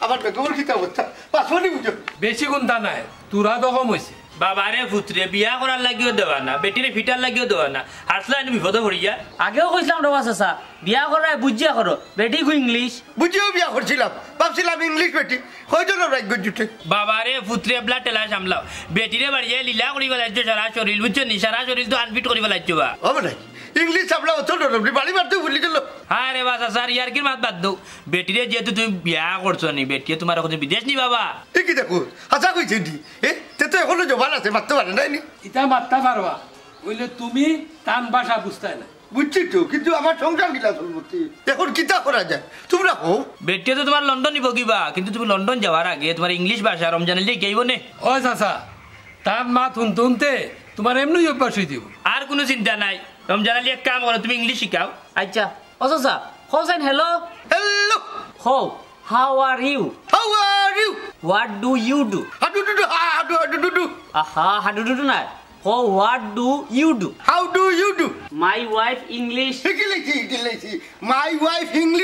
আমার বেগমের খিতা অবস্থা পাঁচমনি বুঝো বেশি গুণতা নাই তোরা তো কম হয়েছে বাবারে পুত্রে বিয়া করার লাগিও দেওয়া না বেটিরে ফিটার লাগিও দেওয়া না হাসলে আমি বিপদে পড়ি যা আগেও কইছিলাম রবা চাচা বিয়া করায় বুঝিয়া করো বেটি কো ইংলিশ বুঝিও বিয়া করছিলাম ভাবছিলাম ইংলিশ বেটি হয়তো না রাজ্য জুটে বাবারে পুত্রে এবলা টেলা সামলাও বেটিরে বাড়িয়ে লীলা করি ফেলাইছো সারা শরীর বুঝছো নি সারা শরীর তো আনফিট করি ফেলাইছো বা হবে নাই ইংলিশ সামলা অত ডরবলি বাড়ি মারতে ভুলি গেল হ্যাঁ রে বাসা স্যার ইয়ার কি মাত বাদ দাও বেটিরে যেহেতু তুমি বিয়া করছো নি বেটিয়ে তোমার এখন বিদেশ নি বাবা কি দেখো আশা কইছে দি তে তো এখনো জবান আছে মারতে পারে নাই নি ইটা মারতে পারবা বললে তুমি টান ভাষা বুঝতে না বুঝছি তো কিন্তু আমার সংসার গিলা চলবতি এখন কিতা করা যায় তোমরা হো বেটিয়ে তো তোমার লন্ডন নিব কিবা কিন্তু তুমি লন্ডন যাওয়ার আগে তোমার ইংলিশ ভাষা রমজানের যে কেইব নে ও চাচা টান মাত শুনতে তোমার এমনি অভ্যাস হয়ে দিব আর কোনো চিন্তা নাই রমজান আলী এক কাম করো তুমি ইংলিশ শিখাও আচ্ছা ও চাচা হোসেন হ্যালো হ্যালো হো how are you what do you do আহা হাডু ডু না হো what do you do how do you do my wife English কি লিখি মাই ওয়াইফ ইংলিশ